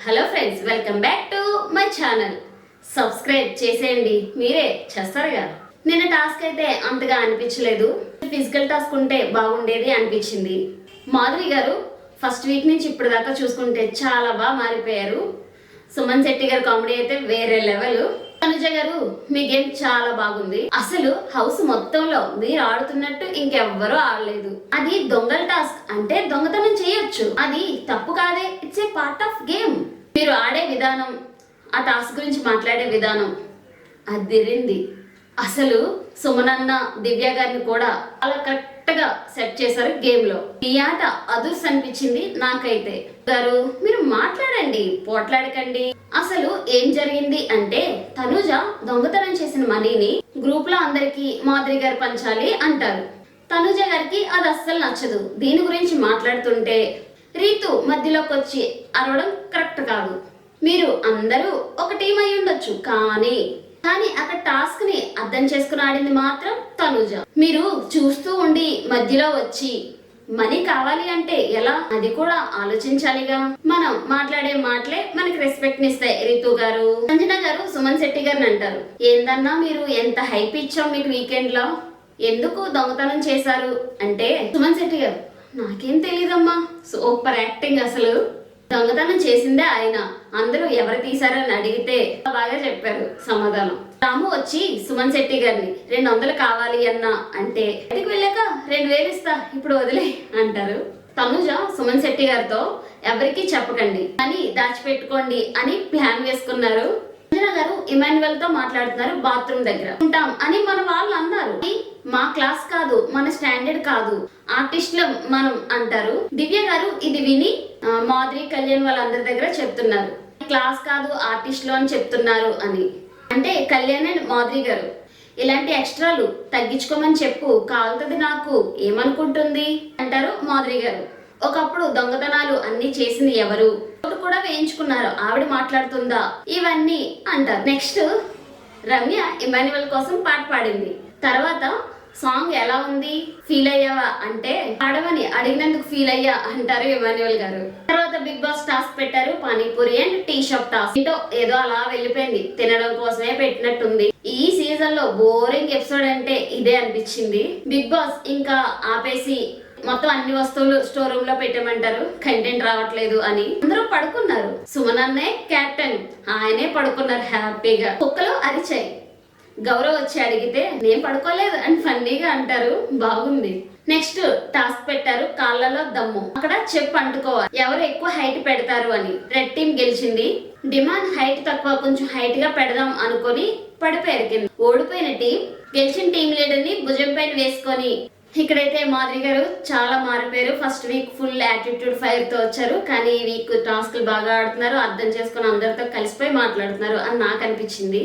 Hello friends, welcome back to my channel. Subscribe చేసేయండి, మీరే చేస్తారుగా. నిన్న టాస్క్ అయితే అంతగా అనిపించలేదు. ఫిజికల్ టాస్క్ ఉంటే బాగుండేది అనిపించింది. మాధురి గారు ఫస్ట్ వీక్ నుంచి ఇప్పుడు దాకా చూసుకుంటే చాలా బాగా మారిపోయారు. సుమన్ శెట్టి గారు కామెడీ అయితే వేరే లెవెల్. తనుజ గారు మీ గేమ్ చాలా బాగుంది. అసలు హౌస్ మొత్తంలో మీరు ఆడుతున్నట్టు ఇంకెవ్వరూ ఆడలేదు. అది దొంగల టాస్క్ అంటే దొంగతనం చేయొచ్చు, అది తప్పు కాదే. It's a part of game. మీరు ఆడే విధానం, ఆ టాస్క్ గురించి మాట్లాడే విధానం అదిరింది. అసలు సుమనన్న, దివ్య గారిని కూడా అలా కరెక్ట్ గా సెట్ చేశారు గేమ్ లో. ఈ ఆట అదుర్స్ అనిపించింది నాకైతే. గారు మీరు మాట్లాడండి, పోట్లాడకండి. అసలు ఏం జరిగింది అంటే, తనుజ దొంగతనం చేసిన మనీని గ్రూప్ లో అందరికి మాధురి గారు పంచాలి అంటారు. తనుజ గారికి అది అస్సలు నచ్చదు. దీని గురించి మాట్లాడుతుంటే రీతు మధ్యలోకి వచ్చి అరవడం కరెక్ట్ కాదు. మీరు అందరూ ఒక టీం అయి ఉండొచ్చు, కానీ అక్కడ టాస్క్ ని అర్థం చేసుకుని ఆడింది మాత్రం తనుజ. మీరు చూస్తూ ఉండి మధ్యలో వచ్చి మనీ కావాలి అంటే ఎలా, అది కూడా ఆలోచించాలిగా. మనం మాట్లాడే మాటలే మనకి రెస్పెక్ట్ ఇస్తాయి. రితు గారు, సంజన గారు సుమన్ శెట్టి గారిని అంటారు, ఏందన్నా మీరు ఎంత హైప్ ఇచ్చాం మీకు వీకెండ్ లో, ఎందుకు దొంగతనం చేశారు అంటే, సుమన్ శెట్టి గారు నాకేం తెలియదమ్మా, సూపర్ యాక్టింగ్. అసలు దొంగతనం చేసిందే ఆయన, అందరూ ఎవరు తీశారని అడిగితే బాగా చెప్పారు సమాధానం. రాము వచ్చి సుమన్ శెట్టి గారిని 200 కావాలి అన్నా అంటే, ఇంటికి వెళ్ళాక 2000 ఇస్తా, ఇప్పుడు వదిలే అంటారు. తనుజ సుమన్ శెట్టి గారితో ఎవరికి చెప్పకండి అని దాచిపెట్టుకోండి అని ప్లాన్ వేసుకున్నారు. సంజన గారు ఇమాన్యువల్ తో మాట్లాడుతున్నారు బాత్రూమ్ దగ్గర. ఉంటాం అని మన వాళ్ళు అన్నారు. మా క్లాస్ కాదు, మన స్టాండర్డ్ కాదు, ఆర్టిస్టులు మనం అంటారు. దివ్య గారు ఇది విని మాధురి, కళ్యాణ్ వాళ్ళందరి దగ్గర చెప్తున్నారు, క్లాస్ కాదు ఆర్టిస్టులు అని చెప్తున్నారు అని. అంటే కళ్యాణ్ అండ్ మాధురి గారు, ఇలాంటి ఎక్స్ట్రాలు తగ్గించుకోమని చెప్పు, కాలుతుంది నాకు, ఏమనుకుంటుంది అంటారు మాధురి గారు. ఒకప్పుడు దొంగతనాలు అన్ని చేసింది ఎవరు, కూడా వేయించుకున్నారు, ఆవిడ మాట్లాడుతుందా, ఇవన్నీ అంటారు. నెక్స్ట్ రమ్య ఇమాన్యువల్ కోసం పాట పాడింది. తర్వాత సాంగ్ ఎలా ఉంది, ఫీల్ అయ్యావా అంటే, పాడమని అడిగినందుకు ఫీల్ అయ్యా అంటారు ఇమాన్యువల్ గారు. తర్వాత బిగ్ బాస్ టాస్క్ పెట్టారు, panipuri and tea shop task. ఏదో అలా వెళ్ళిపోయింది, తినడం కోసమే పెట్టినట్టుంది. ఈ సీజన్ లో బోరింగ్ ఎపిసోడ్ అంటే ఇదే అనిపించింది. బిగ్ బాస్ ఇంకా ఆపేసి మొత్తం అన్ని వస్తువులు స్టోర్ రూమ్ లో పెట్టమంటారు, కంటెంట్ రావట్లేదు అని. అందరూ పడుకున్నారు. సుమనన్నే కెప్టెన్, ఆయనే పడుకున్నారు హ్యాపీగా. కుక్కలు అరిచాయి. గౌరవ్ వచ్చి అడిగితే నేను పడుకోలేదు అని ఫన్నీగా అంటారు, బాగుంది. నెక్స్ట్ టాస్క్ పెట్టారు, కాళ్ళలో దమ్ము. అక్కడ చెప్పు అంటుకోవాలి, ఎవరు ఎక్కువ హైట్ పెడతారు అని. రెడ్ టీం గెలిచింది. డిమాండ్ హైట్ తక్కువ, కొంచెం హైట్ గా పెడదాం అనుకుని పడిపోయారు కింద. ఓడిపోయిన టీం గెలిచిన టీం లీడర్ ని భుజం పైన వేసుకొని, ఇక్కడైతే మాధురి గారు చాలా మారిపోయారు. First week full attitude fire తో వచ్చారు, కానీ ఈ వీక్ టాస్క్లు బాగా ఆడుతున్నారు, అర్థం చేసుకుని అందరితో కలిసిపోయి మాట్లాడుతున్నారు అని నాకు అనిపించింది.